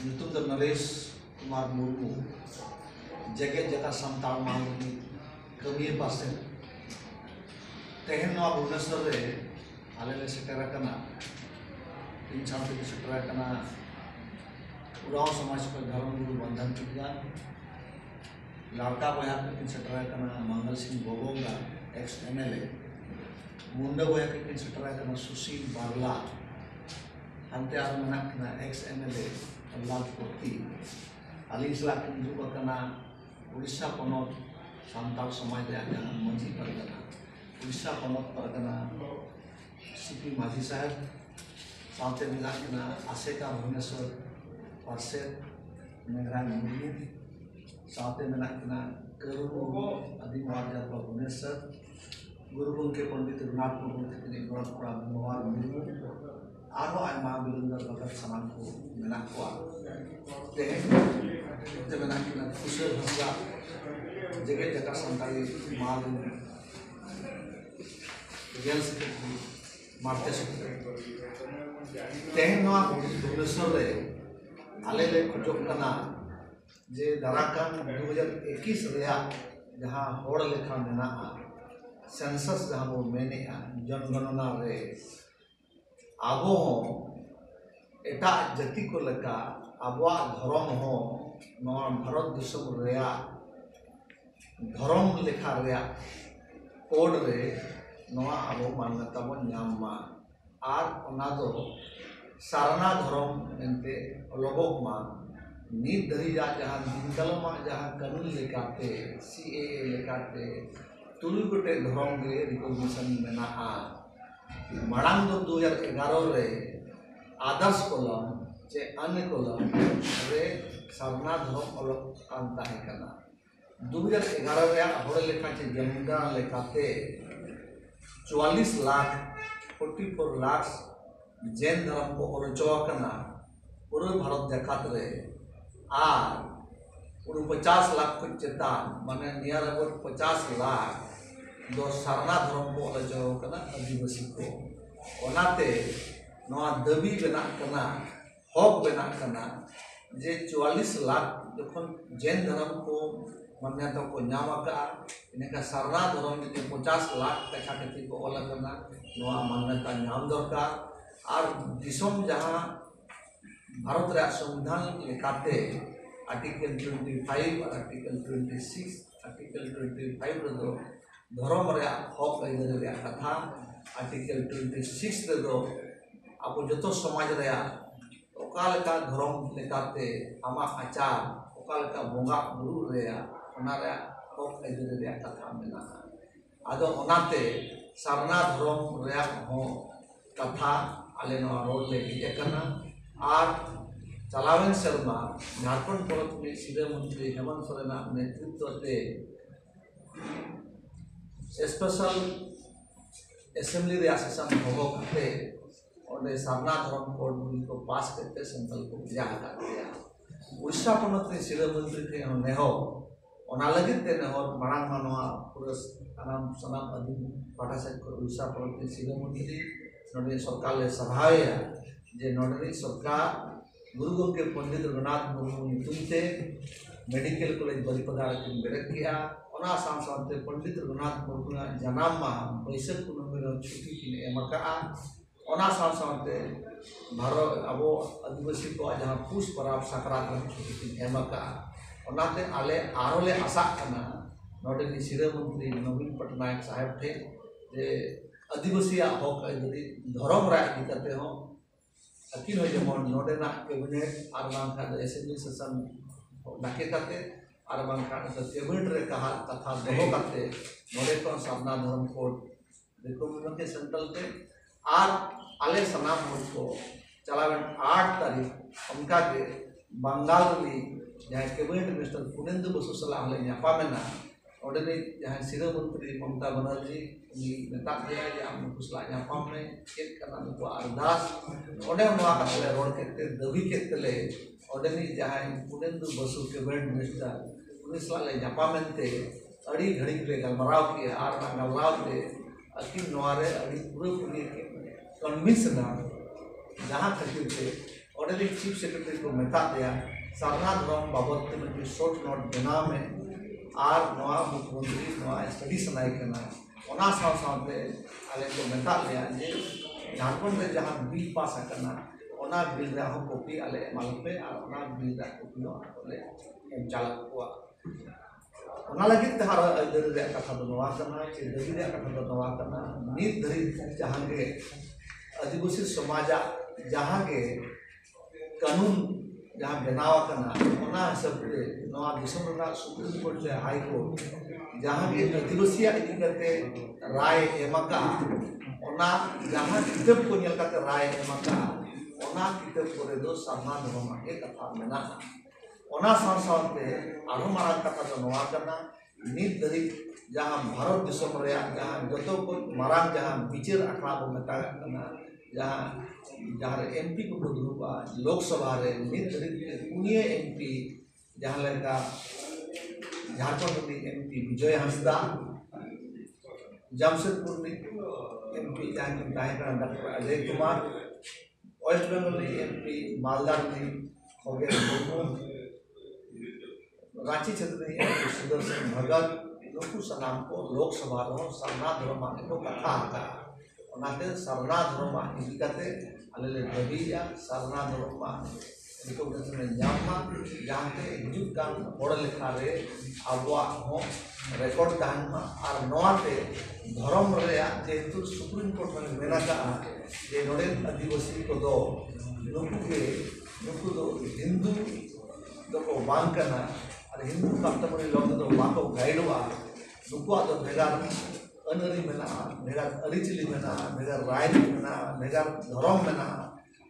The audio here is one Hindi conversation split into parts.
ᱧᱩᱛᱩᱢ ᱫᱚ ᱱᱚᱨᱮᱥ ᱠᱩᱢᱟᱨ ᱢᱩᱨᱢᱩ ᱡᱮᱜᱮᱛ ᱡᱟᱠᱟᱛ ᱥᱟᱱᱛᱟᱲ ᱢᱟᱱᱢᱤ ᱠᱟᱹᱢᱤᱭᱟᱹ ᱯᱟᱥᱮ ᱛᱮᱦᱮᱧ ᱱᱚᱣᱟ ᱵᱷᱩᱵᱚᱱᱮᱥᱥᱚᱨ ᱨᱮ आले ले सेटर करना इन साथी के सेटर करना उराव समाज को धर्म गुरु बंधन विज्ञान लड़का बया के सेटर करना मंगल सिंह गोगोंगा एक्स एमएलए मुंडा बया के सेटर करना सुशील बारला हंते आर मना करना एक्स एमएलए लाल कोटी अलीसला के दुब करना उड़ीसा पनोत सांताल समाज रे जहां मंजी परगना उड़ीसा पनोत परगना सीपी माझी साहब साथ में आसेका भुवनेश्वर पार्षद मेघराज मुर्मू साथ में करुणा आदिम जारपा भुवनेश्वर गुरु गंके पंडित रघुनाथ मुर्मू गणपड़ा BY मुर्मू और आयमा बिलंदर भगत सामान को मेना को खुशल हंसला जगह जगह संताली माल रियल सेक्रेटरी मारते तेहन भुवनेश्वर रे आले ले खोजोग कना जे दाराकान 2021 रेया जहां होड़ लेखा मेना सेंसस जहां बो मेने जनगणना रे आबो एटा जाति को लेका आबवा धर्म हो नवा भारत दिसम रेया धर्म लेखा रेया कोड रे नवा आबो मान्यता बन नामा आर ओना दो सारना धर्म एंते लोगों मा नीत धरी जा जहां दिनकल मा जहां कानून लेकाते CAA लेकाते तुलु गोटे धर्म रे रिकॉग्निशन मेना मांग दो 2011 रे आदर्श कलम जे अन्य कलम रे सारना धर्म अलग कांता है कना 2011 रे होड़ लेखा चे जमींदार लेकाते 44 लाख 44 लाख जैन धर्म को ओरचोकना पूरे भारत जकात रे आर 50 लाख को चेतान माने नियर अबाउट 50 लाख दो सारना धर्म को ओरचोकना आदिवासी को ओनाते नवा दबी बना कना हक बना कना जे 44 लाख जखन जैन धर्म को मान्यता को नामका इनका सारना धर्म के 50 लाख कथा कथी को ओला करना नवा मान्यता नाम दरकार और दिसम जहां भारत रा संविधान लेकाते आर्टिकल 25 और आर्टिकल 26 आर्टिकल 25 रे दो धर्म रे हक इधर रे कथा आर्टिकल 26 रे दो आपो जतो समाज रे ओकालका धर्म लेकाते आमा आचार ओकालका बोंगा गुरु रे ओनारे हक इधर रे कथा मेना आदो ओनाते सारना धर्म रे हो कथा आले नवा रोड ले हिजकना और चलावन शर्मा झारखंड परत में सीधे मंत्री हेमंत सोरेन नेतृत्व ते स्पेशल असेंबली रे सेशन हो करते और सारना धर्म कोड को पास करते संतल को भेजा करते उड़ीसा पनत में सीधे मंत्री के नेहो ओना लगित ते नेहो मांग मानवा पूरा सनाम आदिम पाठाशा को उड़ीसा पनत में सीधे मंत्री नोडे सरकार ले सभाया जे नोडे सरकार गुरु गंके पंडित रघुनाथ मुर्मू नितुमते मेडिकल कॉलेज बरिपदा रे बेरेक किया ओना सांसते पंडित रघुनाथ मुर्मू जनाम मा बैसक कुनमे छुट्टी किन एमका ओना सांसते भारत अबो आदिवासी को जहां पुष पराब सकरात छुट्टी किन एमका ओनाते आले आरोले आशा कना नोडे सिरे मंत्री नवीन पटनायक साहब थे जे आदिवासी हक यदि धर्म रा दिकते हो अकिन हो जेमन नोडेना कैबिनेट आर बांखा असेंबली सेशन डाके करते आर बांखा कैबिनेट रे कहा तथा दोहो करते नोडे को सारना धर्म कोड रिकमेंड के सेंट्रल के आर आले सनाम को चलावन 8 तारीख उनका के बंगाल में जहां कैबिनेट मिनिस्टर पुनेंदु बसु सलाह ले न्यापा मेना ओडे जहां सिरे मंत्री ममता बनर्जी नि नेता दिया जे हम कुसला न्यापा में चेक करना को अरदास ओडे नवा कतले रोड केते दबी केतले ओडे नि जहां पुनेंदु बसु कैबिनेट मिनिस्टर कुसला ले न्यापा मेनते अड़ी घड़ी ले गलमराव की आर गलमराव ते अकिन नवारे अड़ी पूरे पूरी कन्विंस ना जहां खातिर से ऑर्डर चीफ सेक्रेटरी को मेता दिया सारना धर्म बाबत में शॉर्ट नोट बनाव में और नवा मुख्यमंत्री नवा स्टडी सनाई करना ओना साथे आले को मेता दिया जे झारखंड में जहां बिल पास करना ओना बिल रे हो कॉपी आले मालपे और ओना बिल रे कॉपी आले एम चालक को ओना लगी तहार अदर रे कथा दो नवा करना चे दगी रे कथा दो नवा करना नित धरी जहां के आदिवासी समाज जहां के कानून जहां बनावा करना ओना सब नवा दिसम रा सुप्रीम कोर्ट से हाई कोर्ट जहां के आदिवासी इदी करते राय एमका ओना जहां किताब को नेल करते राय एमका ओना किताब को दो सारना धर्म के कथा मेना ओना साथे आरो मारा कथा दो नवा करना नित धरी जहां भारत दिसम रे जहां जतो को मारांग जहां विचार अखड़ा को मेता करना जहां एमपी को दुरुबा लोकसभा रे नित धरी पुनिया एमपी जहां लेका झारखंड में एमपी विजय हंसदा जमशेदपुर में एमपी जहां डॉक्टर अजय कुमार वेस्ट बंगाल में एमपी मालदा में हो गए रांची क्षेत्र में एमपी सुदर्शन भगत लोकु सनाम को लोकसभा रो सरना धर्म को कथा आता ओनाते सरना धर्म इदी कते आले दबिया सरना धर्म रिकॉग्निशन में जामा जानते हिजुक कान बड़ लेखा रे आबवा हो रिकॉर्ड कान और नोआते धर्म रे जेतु सुप्रीम कोर्ट में मेना का जे नोडे आदिवासी को दो नुकु दो हिंदू दो को बांग करना और हिंदू कस्टमरी लोग दो बाको गाइडवा नुकुआ दो भेगार अनरी मेना भेगार अरिचिली मेना भेगार राय मेना भेगार धर्म मेना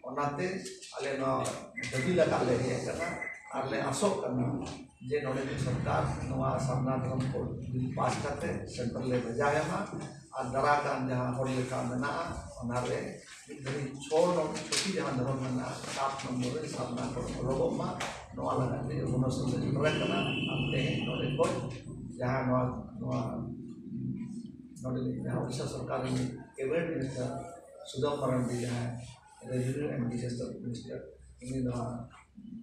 ओनाते आले न दबी लगा ले करना आले आसोक करना जे नोडे सरकार नवा सामना धर्म को बिल पास करते सेंट्रल ले भेजा है और दराकान जहां होड़ लेखा मेना ओनारे इधरी छोड़ छोटी जहां धर्म मेना 7 नंबर रे सामना को लोगो मा नवा लगा दे उनो से करना आपते नोडे को जहां नवा नोडे जहां उड़ीसा सरकार में कैबिनेट मिनिस्टर सुदाम मारंडी जहां revenue and disaster minister ini dah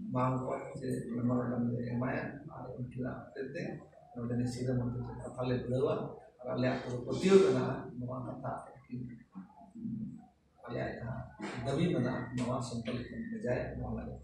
bangkot je memorandum de emaya ar untila tete no de sida mon de kale belawa ale aku potiu na nawa kata ale ya dabi mana nawa Santal ke bajai nawa lagi